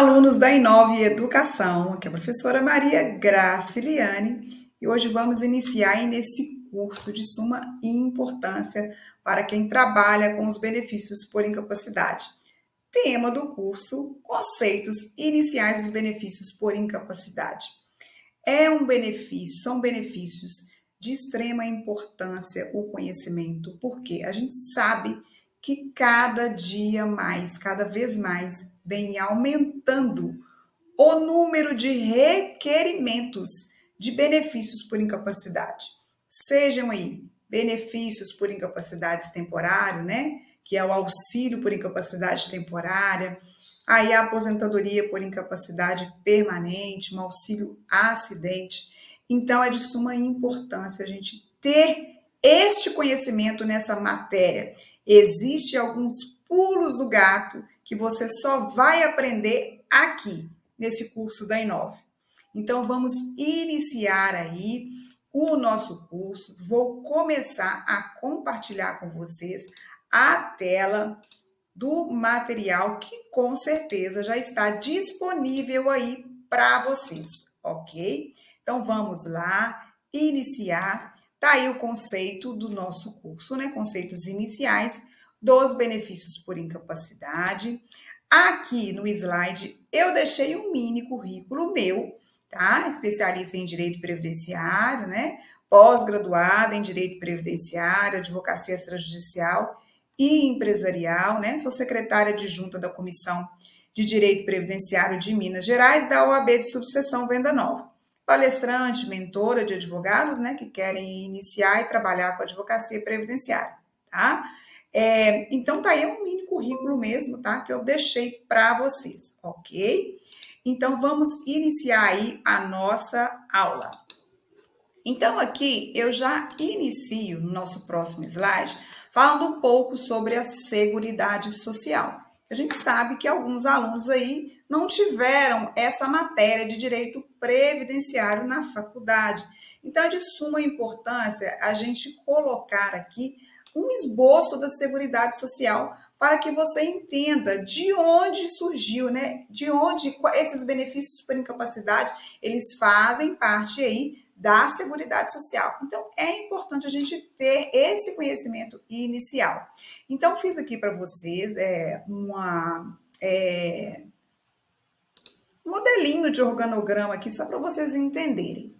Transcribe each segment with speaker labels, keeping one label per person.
Speaker 1: Alunos da Inove Educação, aqui é a professora Maria Graciliane e hoje vamos iniciar aí nesse curso de suma importância para quem trabalha com os benefícios por incapacidade. Tema do curso: conceitos iniciais dos benefícios por incapacidade. São benefícios de extrema importância o conhecimento, porque a gente sabe que cada dia mais, cada vez mais, vem aumentando o número de requerimentos de benefícios por incapacidade. Sejam aí benefícios por incapacidade temporária, né? Que é o auxílio por incapacidade temporária, aí a aposentadoria por incapacidade permanente, um auxílio acidente. Então, é de suma importância a gente ter este conhecimento nessa matéria. Existem alguns pulos do gato que você só vai aprender aqui, nesse curso da Inove. Então, vamos iniciar aí o nosso curso. Vou começar a compartilhar com vocês a tela do material que com certeza já está disponível aí para vocês, ok? Então, vamos lá, iniciar. Tá aí o conceito do nosso curso, né? Conceitos iniciais dos benefícios por incapacidade. Aqui no slide eu deixei um mini currículo meu, tá? Especialista em direito previdenciário, né? Pós-graduada em direito previdenciário, advocacia extrajudicial e empresarial, né? Sou secretária adjunta da Comissão de Direito Previdenciário de Minas Gerais, da OAB de Subseção Venda Nova. Palestrante, mentora de advogados, né, que querem iniciar e trabalhar com advocacia previdenciária, tá? Então, tá aí um mini currículo mesmo, tá? Que eu deixei para vocês, ok? Então, vamos iniciar aí a nossa aula. Então, aqui eu já inicio no nosso próximo slide falando um pouco sobre a Seguridade Social. A gente sabe que alguns alunos aí não tiveram essa matéria de direito previdenciário na faculdade. Então, é de suma importância a gente colocar aqui um esboço da Seguridade Social para que você entenda de onde surgiu, né? De onde esses benefícios por incapacidade, eles fazem parte aí da Seguridade Social. Então, é importante a gente ter esse conhecimento inicial. Então, fiz aqui para vocês um modelinho de organograma aqui, só para vocês entenderem.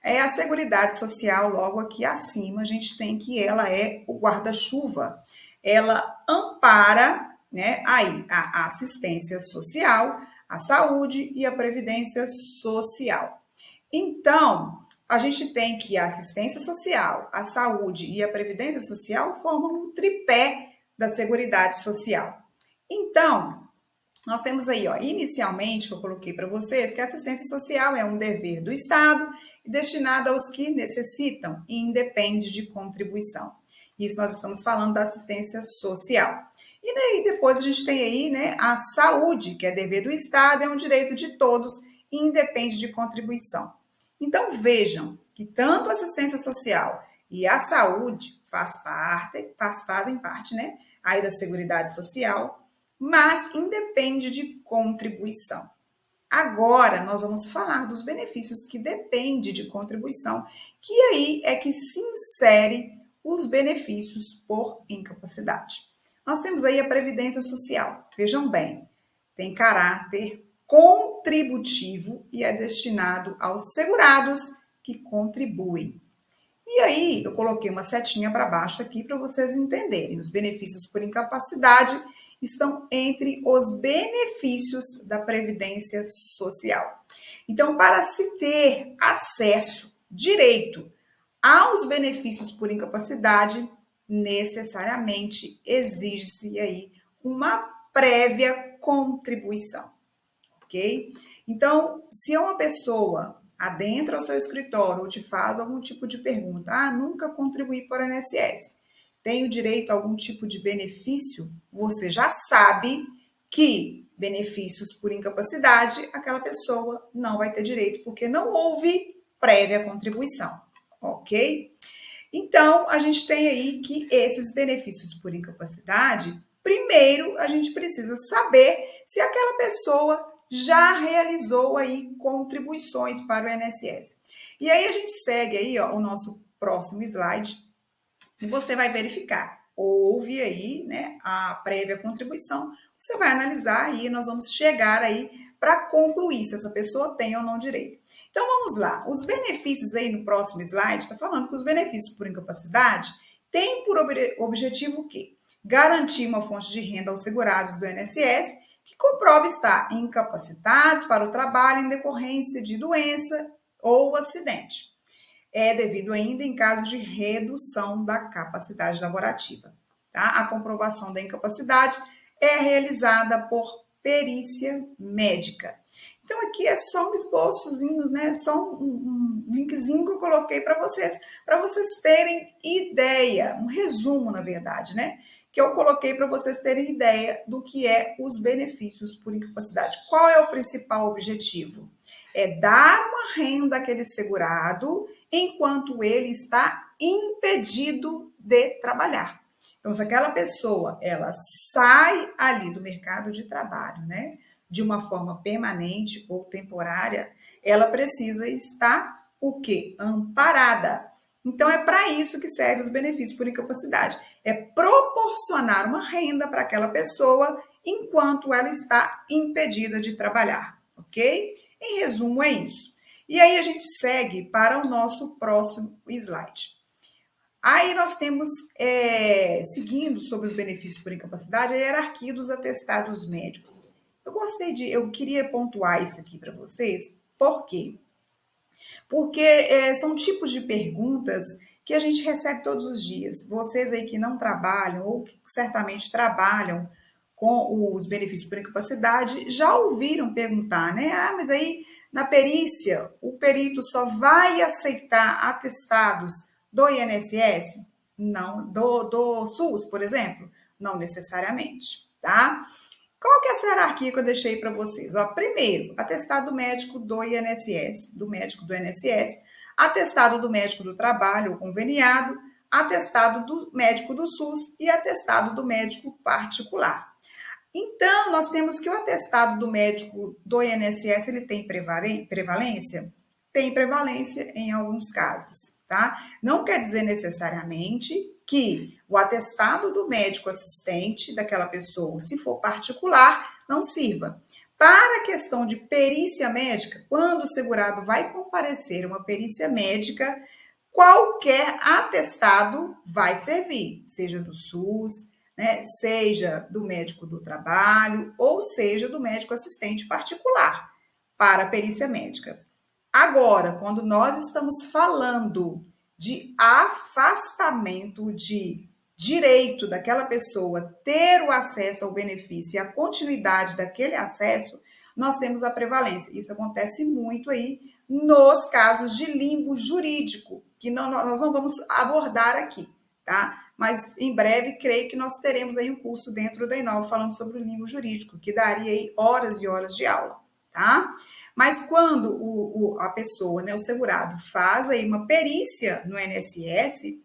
Speaker 1: A Seguridade Social, logo aqui acima, a gente tem que ela é o guarda-chuva. Ela ampara, né, aí a assistência social, a saúde e a previdência social. Então, a gente tem que a assistência social, a saúde e a previdência social formam um tripé da Seguridade Social. Então, nós temos aí, ó, inicialmente, que eu coloquei para vocês, que a assistência social é um dever do Estado e destinado aos que necessitam e independe de contribuição. Isso nós estamos falando da assistência social. E daí depois a gente tem aí, né, a saúde, que é dever do Estado, é um direito de todos e independe de contribuição. Então vejam que tanto a assistência social e a saúde fazem parte, né, aí da Seguridade Social, mas independe de contribuição. Agora, nós vamos falar dos benefícios que dependem de contribuição, que aí é que se insere os benefícios por incapacidade. Nós temos aí a Previdência Social. Vejam bem, tem caráter contributivo e é destinado aos segurados que contribuem. E aí, eu coloquei uma setinha para baixo aqui para vocês entenderem. Os benefícios por incapacidade estão entre os benefícios da Previdência Social. Então, para se ter acesso, direito aos benefícios por incapacidade, necessariamente exige-se aí uma prévia contribuição, ok? Então, se uma pessoa adentra ao seu escritório ou te faz algum tipo de pergunta, nunca contribuí para o INSS, tenho direito a algum tipo de benefício, você já sabe que benefícios por incapacidade, aquela pessoa não vai ter direito, porque não houve prévia contribuição, ok? Então, a gente tem aí que esses benefícios por incapacidade, primeiro, a gente precisa saber se aquela pessoa já realizou aí contribuições para o INSS. E aí a gente segue aí, ó, o nosso próximo slide e você vai verificar. Houve aí, né, a prévia contribuição, você vai analisar e nós vamos chegar aí para concluir se essa pessoa tem ou não direito. Então vamos lá. Os benefícios aí no próximo slide está falando que os benefícios por incapacidade têm por objetivo o quê? Garantir uma fonte de renda aos segurados do INSS que comprove estar incapacitados para o trabalho em decorrência de doença ou acidente. É devido ainda em caso de redução da capacidade laborativa. Tá? A comprovação da incapacidade é realizada por perícia médica. Então, aqui é só um esboçozinho, né? Só um linkzinho que eu coloquei para vocês terem ideia, um resumo, na verdade, né? Que eu coloquei para vocês terem ideia do que é os benefícios por incapacidade. Qual é o principal objetivo? É dar uma renda àquele segurado enquanto ele está impedido de trabalhar. Então, se aquela pessoa, ela sai ali do mercado de trabalho, né, de uma forma permanente ou temporária, ela precisa estar o quê? Amparada. Então, é para isso que servem os benefícios por incapacidade. É proporcionar uma renda para aquela pessoa enquanto ela está impedida de trabalhar, ok? Em resumo, é isso. E aí a gente segue para o nosso próximo slide. Aí nós temos, seguindo sobre os benefícios por incapacidade, a hierarquia dos atestados médicos. Eu queria pontuar isso aqui para vocês, por quê? Porque são tipos de perguntas que a gente recebe todos os dias. Vocês aí que não trabalham ou que certamente trabalham com os benefícios por incapacidade já ouviram perguntar, né? Ah, mas aí na perícia o perito só vai aceitar atestados do INSS? Não, do SUS, por exemplo? Não necessariamente, tá? Qual que é essa hierarquia que eu deixei para vocês? Ó, primeiro, atestado médico do INSS, do médico do INSS, atestado do médico do trabalho ou conveniado, atestado do médico do SUS e atestado do médico particular. Então, nós temos que o atestado do médico do INSS, ele tem prevalência? Tem prevalência em alguns casos, tá? Não quer dizer necessariamente que o atestado do médico assistente daquela pessoa, se for particular, não sirva. Para a questão de perícia médica, quando o segurado vai comparecer a uma perícia médica, qualquer atestado vai servir, seja do SUS, né, seja do médico do trabalho ou seja do médico assistente particular para a perícia médica. Agora, quando nós estamos falando de afastamento de direito daquela pessoa ter o acesso ao benefício e a continuidade daquele acesso, nós temos a prevalência. Isso acontece muito aí nos casos de limbo jurídico, que nós não vamos abordar aqui, tá? Mas em breve creio que nós teremos aí um curso dentro da Inova falando sobre o limbo jurídico, que daria aí horas e horas de aula, tá? Mas quando a pessoa, né, o segurado, faz aí uma perícia no INSS,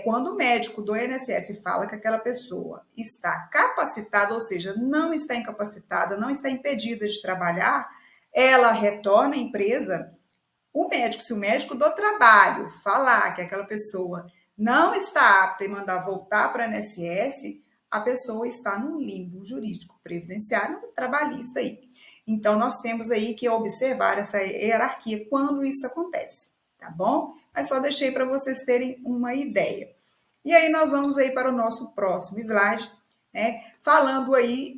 Speaker 1: quando o médico do INSS fala que aquela pessoa está capacitada, ou seja, não está incapacitada, não está impedida de trabalhar, ela retorna à empresa. Se o médico do trabalho falar que aquela pessoa não está apta e mandar voltar para a INSS, a pessoa está num limbo jurídico, previdenciário, trabalhista aí. Então, nós temos aí que observar essa hierarquia quando isso acontece, tá bom? Mas só deixei para vocês terem uma ideia. E aí, nós vamos aí para o nosso próximo slide, né? Falando aí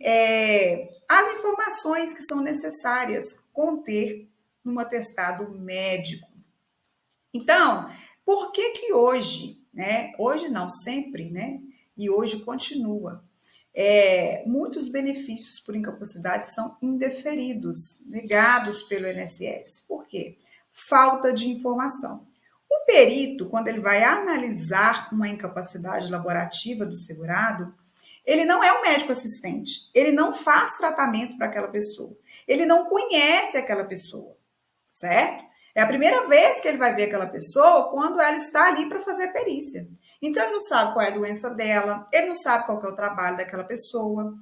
Speaker 1: as informações que são necessárias conter num atestado médico. Então, por que que hoje, né? Hoje não, sempre, né? E hoje continua. Muitos benefícios por incapacidade são indeferidos, negados pelo INSS. Por quê? Falta de informação. O perito, quando ele vai analisar uma incapacidade laborativa do segurado, ele não é um médico assistente, ele não faz tratamento para aquela pessoa, ele não conhece aquela pessoa, certo? É a primeira vez que ele vai ver aquela pessoa quando ela está ali para fazer a perícia. Então, ele não sabe qual é a doença dela, ele não sabe qual é o trabalho daquela pessoa,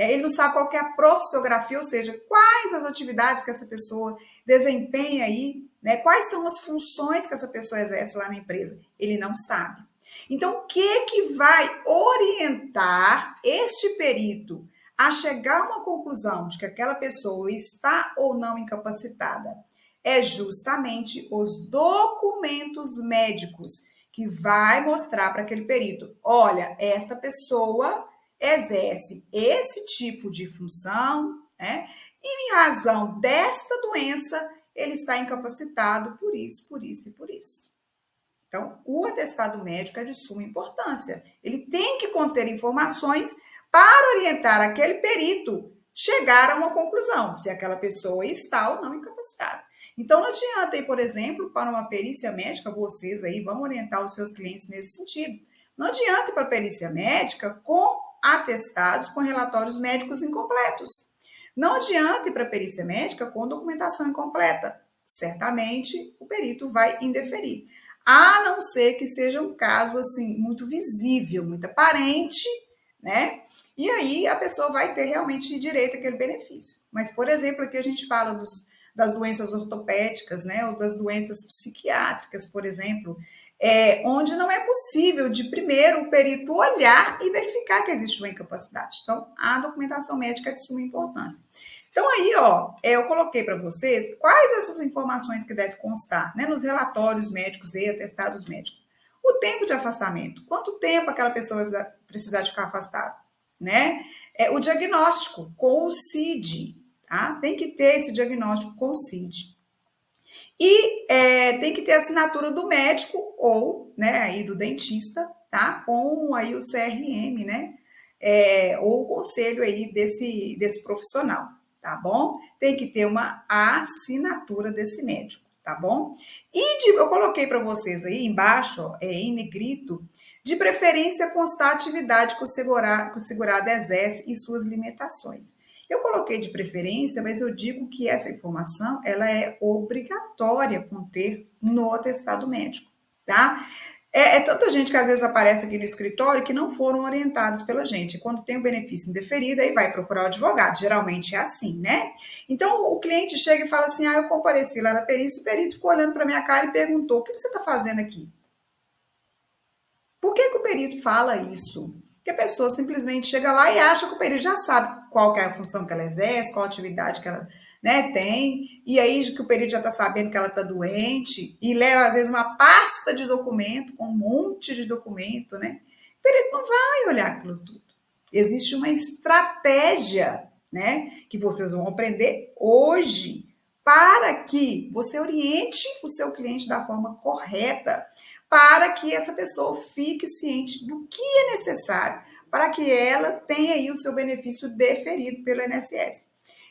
Speaker 1: Ele não sabe qual que é a profissiografia, ou seja, quais as atividades que essa pessoa desempenha aí, né? Quais são as funções que essa pessoa exerce lá na empresa. Ele não sabe. Então, o que vai orientar este perito a chegar a uma conclusão de que aquela pessoa está ou não incapacitada? É justamente os documentos médicos que vai mostrar para aquele perito, olha, esta pessoa exerce esse tipo de função, né? E em razão desta doença, ele está incapacitado por isso, por isso e por isso. Então, o atestado médico é de suma importância. Ele tem que conter informações para orientar aquele perito chegar a uma conclusão, se aquela pessoa está ou não incapacitada. Então, não adianta aí, por exemplo, para uma perícia médica, vocês aí vão orientar os seus clientes nesse sentido. Não adianta ir para a perícia médica com atestados, com relatórios médicos incompletos. Não adianta ir para a perícia médica com documentação incompleta. Certamente o perito vai indeferir. A não ser que seja um caso assim muito visível, muito aparente, né? E aí a pessoa vai ter realmente direito àquele benefício. Mas, por exemplo, aqui a gente fala das doenças ortopédicas, né? Ou das doenças psiquiátricas, por exemplo, onde não é possível de primeiro o perito olhar e verificar que existe uma incapacidade. Então, a documentação médica é de suma importância. Então, aí, ó, eu coloquei para vocês quais essas informações que devem constar, né, nos relatórios médicos e atestados médicos. O tempo de afastamento, quanto tempo aquela pessoa vai precisar de ficar afastada, né? O diagnóstico com o CID, tá? Tem que ter esse diagnóstico com o CID. E tem que ter a assinatura do médico ou, né, aí do dentista, tá? Com aí o CRM, né? Ou o conselho aí desse profissional, tá bom? Tem que ter uma assinatura desse médico, tá bom? E eu coloquei para vocês aí embaixo, ó, em negrito, de preferência constar a atividade que o segurado exerce e suas limitações. Eu coloquei de preferência, mas eu digo que essa informação ela é obrigatória conter no atestado médico, tá? Tanta gente que às vezes aparece aqui no escritório que não foram orientados pela gente. Quando tem o benefício indeferido, aí vai procurar o advogado. Geralmente é assim, né? Então, o cliente chega e fala assim, eu compareci lá na perícia, o perito ficou olhando para minha cara e perguntou, o que você está fazendo aqui? Por que o perito fala isso? Porque a pessoa simplesmente chega lá e acha que o perito já sabe qual que é a função que ela exerce, qual a atividade que ela, né, tem, e aí que o perito já está sabendo que ela está doente, e leva, às vezes, uma pasta de documento, com um monte de documento, né? O perito não vai olhar aquilo tudo. Existe uma estratégia, né, que vocês vão aprender hoje, para que você oriente o seu cliente da forma correta, para que essa pessoa fique ciente do que é necessário para que ela tenha aí o seu benefício deferido pelo INSS.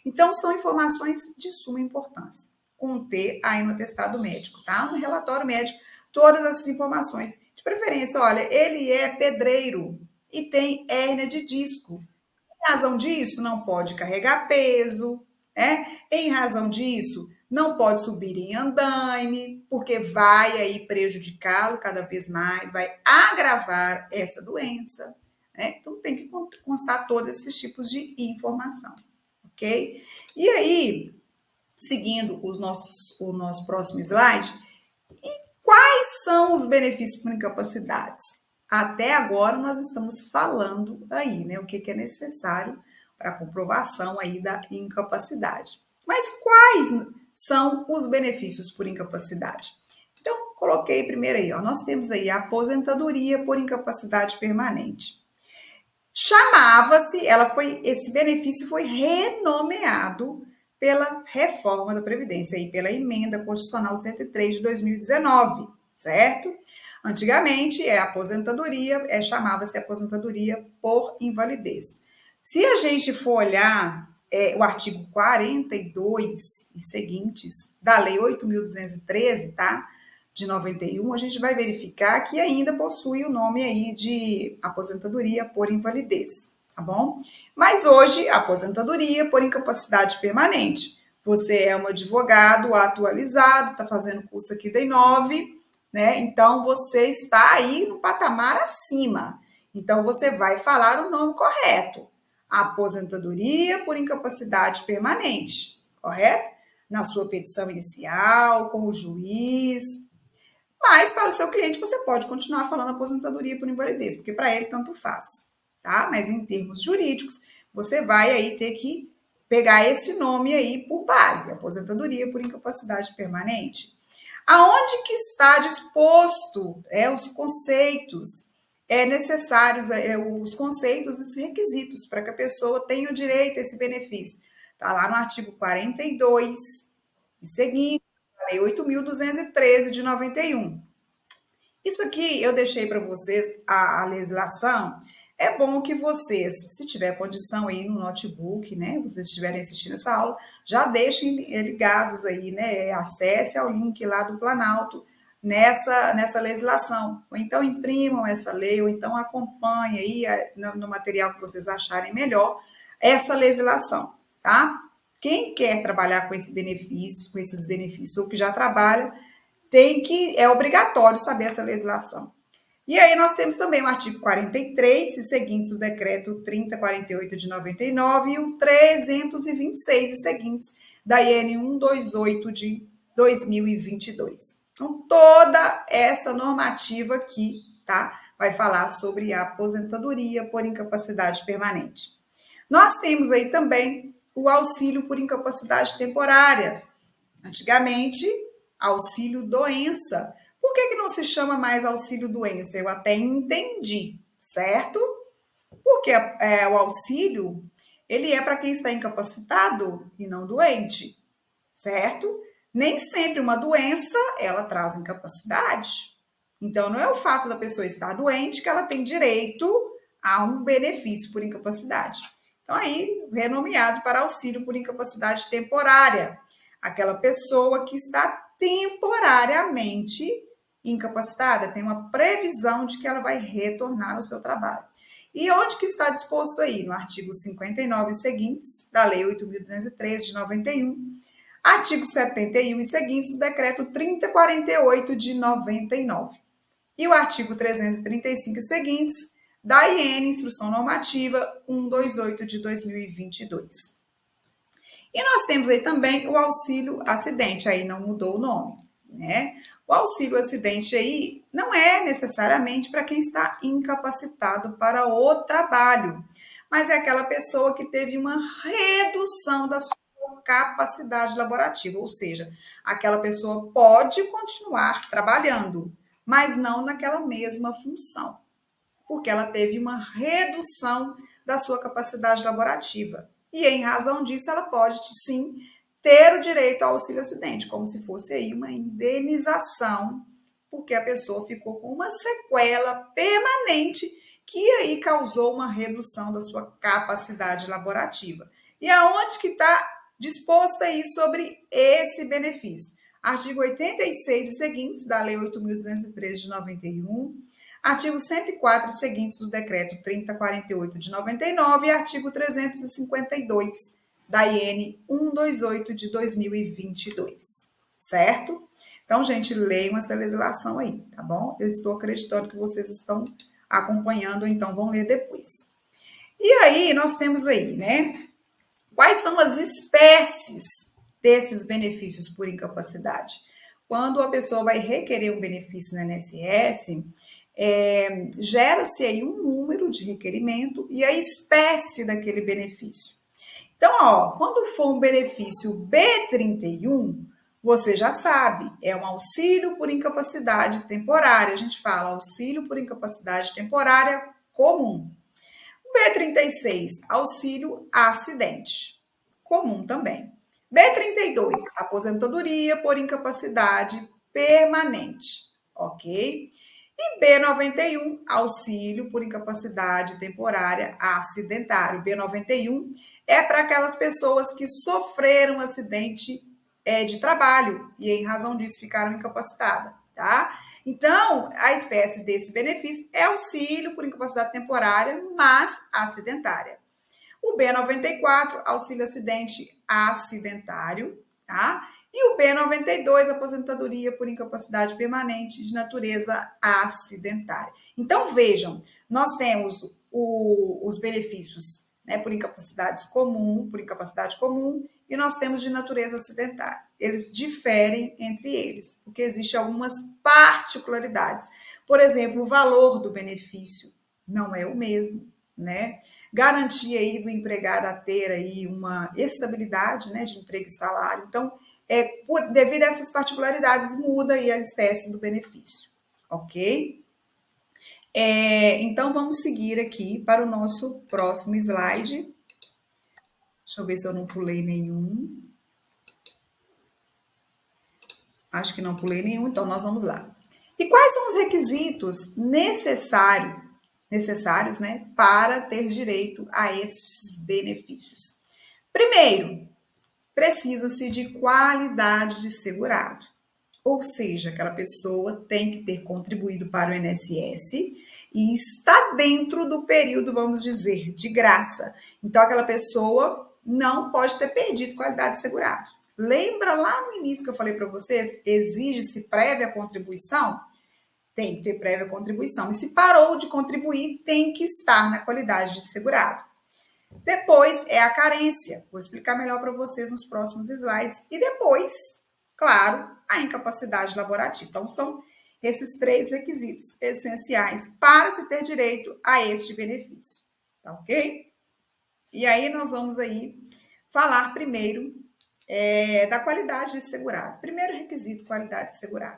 Speaker 1: Então, são informações de suma importância. Conter aí no atestado médico, tá? No relatório médico, todas essas informações. De preferência, olha, ele é pedreiro e tem hérnia de disco. Em razão disso, não pode carregar peso, né? Em razão disso, não pode subir em andaime, porque vai aí prejudicá-lo cada vez mais, vai agravar essa doença, né? Então tem que constar todos esses tipos de informação, ok? E aí, seguindo o nosso próximo slide, quais são os benefícios por incapacidades? Até agora nós estamos falando aí, né, o que é necessário para a comprovação aí da incapacidade. Mas quais são os benefícios por incapacidade? Então, coloquei primeiro aí, ó, nós temos aí a aposentadoria por incapacidade permanente. Chamava-se, esse benefício foi renomeado pela reforma da Previdência e pela emenda constitucional 103 de 2019, certo? Antigamente, aposentadoria, chamava-se aposentadoria por invalidez. Se a gente for olhar o artigo 42 e seguintes da Lei 8.213, tá? De 91, a gente vai verificar que ainda possui o nome aí de aposentadoria por invalidez, tá bom? Mas hoje, aposentadoria por incapacidade permanente. Você é um advogado atualizado, está fazendo curso aqui da Inove, né? Então, você está aí no patamar acima. Então, você vai falar o nome correto. aposentadoria por incapacidade permanente, correto? Na sua petição inicial, com o juiz. Mas para o seu cliente você pode continuar falando aposentadoria por invalidez, porque para ele tanto faz, tá? Mas em termos jurídicos, você vai aí ter que pegar esse nome aí por base, aposentadoria por incapacidade permanente. Aonde que está disposto os conceitos necessários, os conceitos e os requisitos para que a pessoa tenha o direito a esse benefício? Está lá no artigo 42 e seguinte, a Lei 8.213 de 91. Isso aqui eu deixei para vocês a legislação. É bom que vocês, se tiver condição aí no notebook, né, vocês estiverem assistindo essa aula, já deixem ligados aí, né, acesse ao link lá do Planalto nessa legislação. Ou então imprimam essa lei, ou então acompanhem aí no material que vocês acharem melhor essa legislação, tá? Quem quer trabalhar com esses benefícios, ou que já trabalha, é obrigatório saber essa legislação. E aí nós temos também o artigo 43 e seguintes do decreto 3048 de 99 e o 326 e seguintes da IN 128 de 2022. Então, toda essa normativa aqui, tá? Vai falar sobre a aposentadoria por incapacidade permanente. Nós temos aí também o auxílio por incapacidade temporária. Antigamente, auxílio doença. Por que não se chama mais auxílio doença? Eu até entendi, certo? Porque o auxílio, ele é para quem está incapacitado e não doente, certo? Nem sempre uma doença, ela traz incapacidade. Então, não é o fato da pessoa estar doente que ela tem direito a um benefício por incapacidade. Então, aí, renomeado para auxílio por incapacidade temporária. Aquela pessoa que está temporariamente incapacitada, tem uma previsão de que ela vai retornar ao seu trabalho. E onde que está disposto aí? No artigo 59 e seguintes da Lei 8.213 de 91, artigo 71 e seguintes do decreto 3048 de 99 e o artigo 335 e seguintes da IN, Instrução Normativa 128 de 2022. E nós temos aí também o auxílio acidente, aí não mudou o nome, né? O auxílio acidente aí não é necessariamente para quem está incapacitado para o trabalho, mas é aquela pessoa que teve uma redução da sua capacidade laborativa, ou seja, aquela pessoa pode continuar trabalhando, mas não naquela mesma função, porque ela teve uma redução da sua capacidade laborativa. E em razão disso, ela pode sim ter o direito ao auxílio acidente, como se fosse aí uma indenização, porque a pessoa ficou com uma sequela permanente que aí causou uma redução da sua capacidade laborativa. E aonde que está disposto aí sobre esse benefício? Artigo 86 e seguintes da Lei 8.213 de 91, artigo 104 e seguintes do decreto 3048 de 99 e artigo 352 da IN 128 de 2022, certo? Então, gente, leiam essa legislação aí, tá bom? Eu estou acreditando que vocês estão acompanhando, então vão ler depois. E aí, nós temos aí, né? Quais são as espécies desses benefícios por incapacidade? Quando a pessoa vai requerer um benefício no INSS, gera-se aí um número de requerimento e a espécie daquele benefício. Então, ó, quando for um benefício B31, você já sabe, é um auxílio por incapacidade temporária. A gente fala auxílio por incapacidade temporária comum. O B36, auxílio acidente, comum também. B32, aposentadoria por incapacidade permanente, ok? E B91, auxílio por incapacidade temporária acidentário. B91 é para aquelas pessoas que sofreram um acidente de trabalho e, em razão disso, ficaram incapacitadas, tá? Então, a espécie desse benefício é auxílio por incapacidade temporária, mas acidentária. O B94, auxílio acidente acidentário, tá? E o B92, aposentadoria por incapacidade permanente de natureza acidentária. Então, vejam, nós temos os benefícios né, por incapacidade comum, e nós temos de natureza acidental. Eles diferem entre eles, porque existem algumas particularidades. Por exemplo, o valor do benefício não é o mesmo, né? Garantia aí do empregado a ter aí uma estabilidade, né, de emprego e salário. Então, devido a essas particularidades, muda aí a espécie do benefício, ok? Então, vamos seguir aqui para o nosso próximo slide. Deixa eu ver se eu não pulei nenhum. Acho que não pulei nenhum, então nós vamos lá. E quais são os requisitos necessários, né, para ter direito a esses benefícios? Primeiro, precisa-se de qualidade de segurado. Ou seja, aquela pessoa tem que ter contribuído para o INSS e está dentro do período, vamos dizer, de graça. Então, aquela pessoa não pode ter perdido qualidade de segurado. Lembra lá no início que eu falei para vocês? Exige-se prévia contribuição? Tem que ter prévia contribuição. E se parou de contribuir, tem que estar na qualidade de segurado. Depois é a carência. Vou explicar melhor para vocês nos próximos slides. E depois, claro, a incapacidade laborativa. Então, são esses 3 requisitos essenciais para se ter direito a este benefício. Tá ok? E aí, nós vamos aí falar primeiro da qualidade de segurado. Primeiro requisito, qualidade de segurado.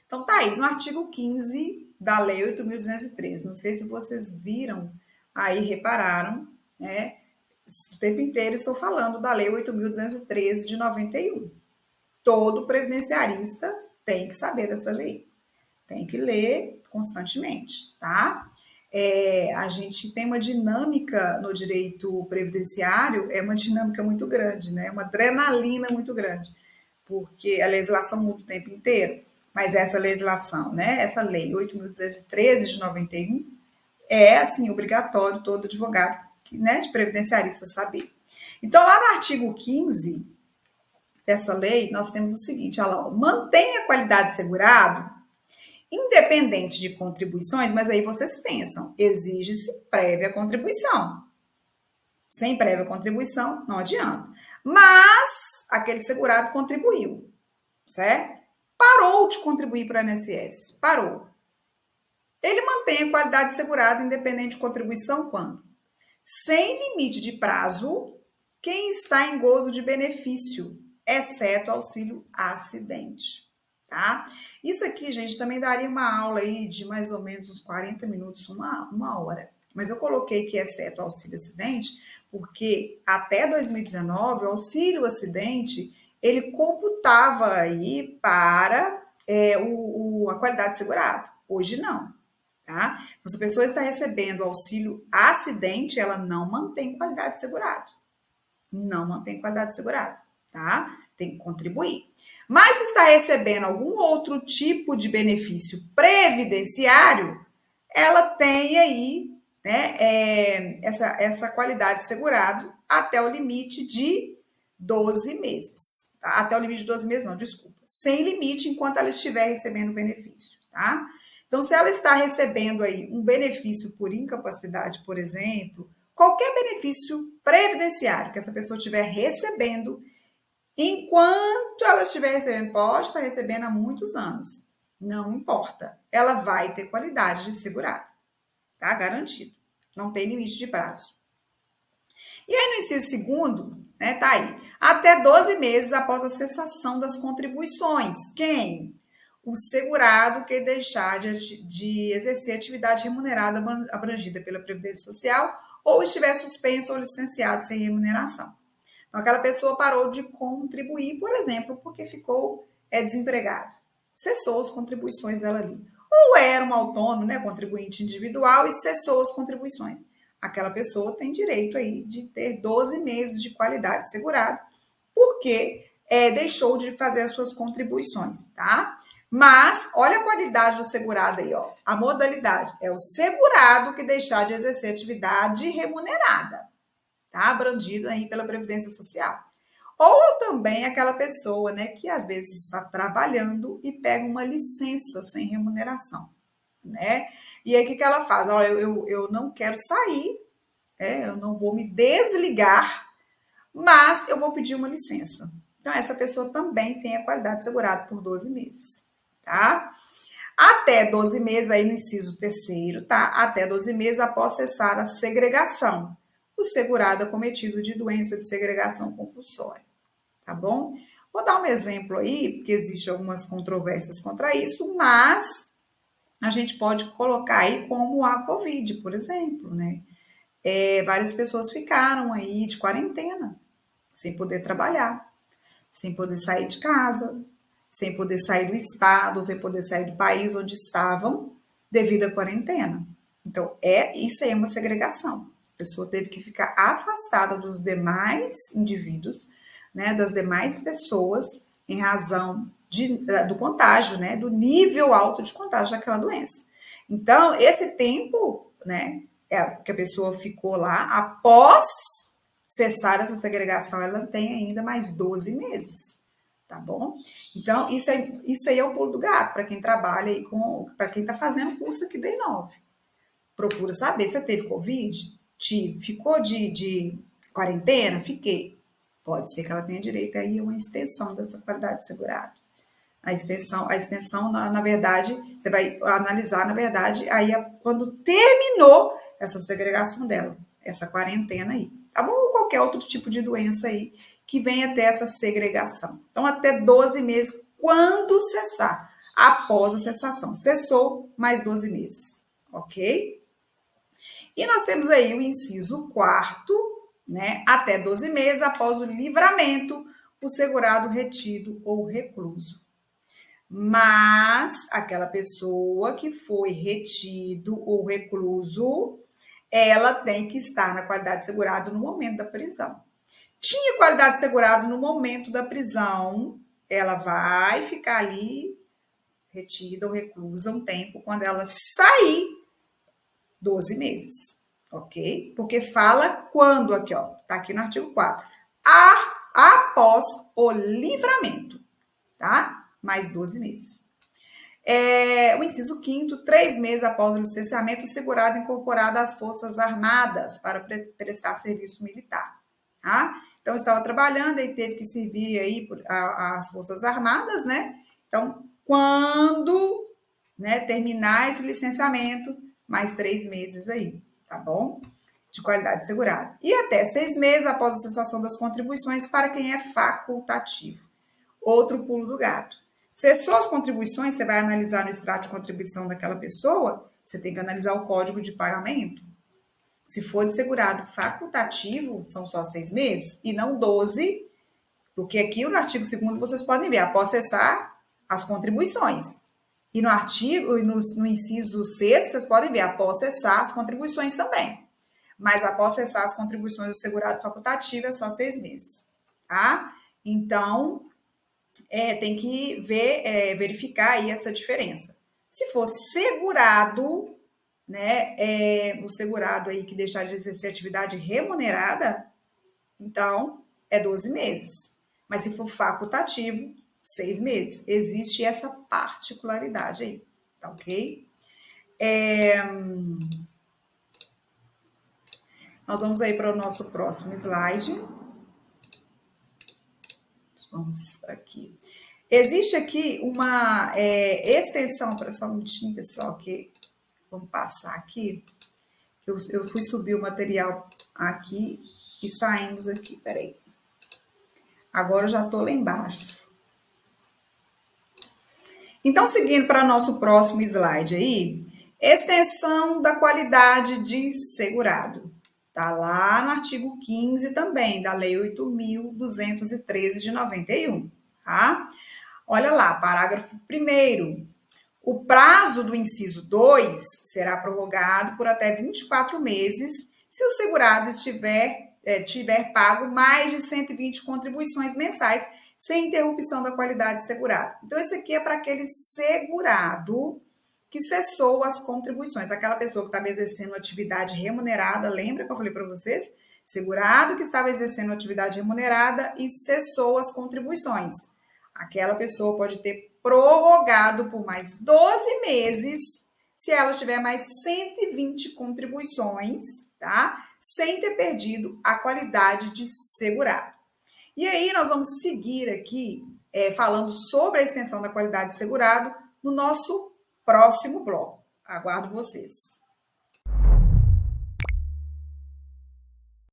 Speaker 1: Então, tá aí, no artigo 15 da Lei 8.213. Não sei se vocês viram aí, repararam, né? O tempo inteiro estou falando da Lei 8.213 de 91. Todo previdenciarista tem que saber dessa lei. Tem que ler constantemente, tá? A gente tem uma dinâmica no direito previdenciário, é uma dinâmica muito grande, né? Uma adrenalina muito grande, porque a legislação muda o tempo inteiro, mas essa legislação, né? Essa lei 8.213 de 91 é, assim, obrigatório todo advogado, né, de previdenciarista saber. Então, lá no artigo 15 dessa lei, nós temos o seguinte, olha lá, mantém a qualidade de segurado independente de contribuições, mas aí vocês pensam, exige-se prévia contribuição. Sem prévia contribuição, não adianta. Mas aquele segurado contribuiu, certo? Parou de contribuir para o INSS, parou. Ele mantém a qualidade de segurado independente de contribuição quando? Sem limite de prazo, quem está em gozo de benefício, exceto auxílio acidente. Tá? Isso aqui, gente, também daria uma aula aí de mais ou menos uns 40 minutos, uma hora. Mas eu coloquei que exceto auxílio acidente, porque até 2019 o auxílio acidente ele computava aí para a qualidade de segurado. Hoje não. Tá? Então, se a pessoa está recebendo auxílio acidente, ela não mantém qualidade de segurado. Não mantém qualidade de segurado, tá? Tem que contribuir. Mas se está recebendo algum outro tipo de benefício previdenciário, ela tem aí, né, essa qualidade de segurado até o limite de 12 meses. Tá? Até o limite de 12 meses, não, desculpa. Sem limite enquanto ela estiver recebendo benefício, tá? Então, se ela está recebendo aí um benefício por incapacidade, por exemplo, qualquer benefício previdenciário que essa pessoa estiver recebendo, enquanto ela estiver recebendo, pode estar recebendo há muitos anos, não importa, ela vai ter qualidade de segurado, tá? Garantido, não tem limite de prazo. E aí, no inciso segundo, né, tá aí, até 12 meses após a cessação das contribuições. Quem? O segurado que deixar de exercer atividade remunerada abrangida pela Previdência Social ou estiver suspenso ou licenciado sem remuneração. Então, aquela pessoa parou de contribuir, por exemplo, porque ficou desempregado. Cessou as contribuições dela ali. Ou era um autônomo, né, contribuinte individual e cessou as contribuições. Aquela pessoa tem direito aí de ter 12 meses de qualidade segurada, porque deixou de fazer as suas contribuições, tá? Mas, olha a qualidade do segurado aí, ó. A modalidade é o segurado que deixar de exercer atividade remunerada, tá? Abrangido aí pela Previdência Social. Ou também aquela pessoa, né, que às vezes está trabalhando e pega uma licença sem remuneração, né? E aí, o que ela faz? Ó, eu não quero sair eu não vou me desligar, mas eu vou pedir uma licença. Então, essa pessoa também tem a qualidade segurada por 12 meses, tá? Até 12 meses, aí no inciso terceiro, tá? Até 12 meses após cessar a segregação. O segurado acometido de doença de segregação compulsória, tá bom? Vou dar um exemplo aí, porque existem algumas controvérsias contra isso, mas a gente pode colocar aí como a Covid, por exemplo, né? Várias pessoas ficaram aí de quarentena, sem poder trabalhar, sem poder sair de casa, sem poder sair do estado, sem poder sair do país onde estavam, devido à quarentena. Então, isso aí é uma segregação. A pessoa teve que ficar afastada dos demais indivíduos, né, das demais pessoas, em razão do contágio, né, do nível alto de contágio daquela doença. Então, esse tempo, né, que a pessoa ficou lá, após cessar essa segregação, ela tem ainda mais 12 meses, tá bom? Então, isso aí é o pulo do gato, para quem trabalha aí para quem está fazendo curso aqui da Inove. Procura saber, você teve Covid? Ficou de quarentena? Fiquei. Pode ser que ela tenha direito aí a uma extensão dessa qualidade segurada. A extensão na verdade, você vai analisar, na verdade, aí quando terminou essa segregação dela, essa quarentena aí, tá bom? Ou qualquer outro tipo de doença aí que venha até essa segregação. Então, até 12 meses, quando cessar, após a cessação. Cessou, mais 12 meses, ok? E nós temos aí o inciso quarto, né? Até 12 meses após o livramento, o segurado retido ou recluso. Mas aquela pessoa que foi retido ou recluso, ela tem que estar na qualidade segurada no momento da prisão. Tinha qualidade segurada no momento da prisão, ela vai ficar ali retida ou reclusa um tempo. Quando ela sair, 12 meses, ok? Porque fala quando aqui, ó, tá aqui no artigo 4. Após o livramento, tá? Mais 12 meses. O inciso 5º, 3 meses após o licenciamento, o segurado incorporado às Forças Armadas para prestar serviço militar, tá? Então, estava trabalhando e teve que servir aí às Forças Armadas, né? Então, quando, né, terminar esse licenciamento, mais 3 meses aí, tá bom? De qualidade segurada. E até 6 meses após a cessação das contribuições para quem é facultativo. Outro pulo do gato. Cessou as contribuições, você vai analisar no extrato de contribuição daquela pessoa, você tem que analisar o código de pagamento. Se for de segurado facultativo, são só 6 meses e não 12, porque aqui no artigo 2º vocês podem ver, após cessar as contribuições. E no artigo, no inciso 6º, vocês podem ver, após cessar as contribuições também. Mas após cessar as contribuições do segurado facultativo, é só 6 meses, tá? Então, tem que verificar aí essa diferença. Se for segurado, né, o segurado aí que deixar de exercer atividade remunerada, então é 12 meses. Mas se for facultativo, 6 meses. Existe essa particularidade aí, tá ok? Nós vamos aí para o nosso próximo slide. Vamos aqui. Existe aqui uma extensão, para só um minutinho, pessoal, que vamos passar aqui. Eu fui subir o material aqui e saímos aqui, peraí. Agora eu já estou lá embaixo. Então, seguindo para o nosso próximo slide aí, extensão da qualidade de segurado. Está lá no artigo 15 também, da Lei 8.213 de 91, tá? Olha lá, parágrafo 1º. O prazo do inciso 2 será prorrogado por até 24 meses se o segurado tiver pago mais de 120 contribuições mensais sem interrupção da qualidade segurada. Então, esse aqui é para aquele segurado que cessou as contribuições. Aquela pessoa que estava exercendo atividade remunerada, lembra que eu falei para vocês? Segurado que estava exercendo atividade remunerada e cessou as contribuições. Aquela pessoa pode ter prorrogado por mais 12 meses se ela tiver mais 120 contribuições, tá? Sem ter perdido a qualidade de segurado. E aí nós vamos seguir aqui falando sobre a extensão da qualidade de segurado no nosso próximo bloco. Aguardo vocês.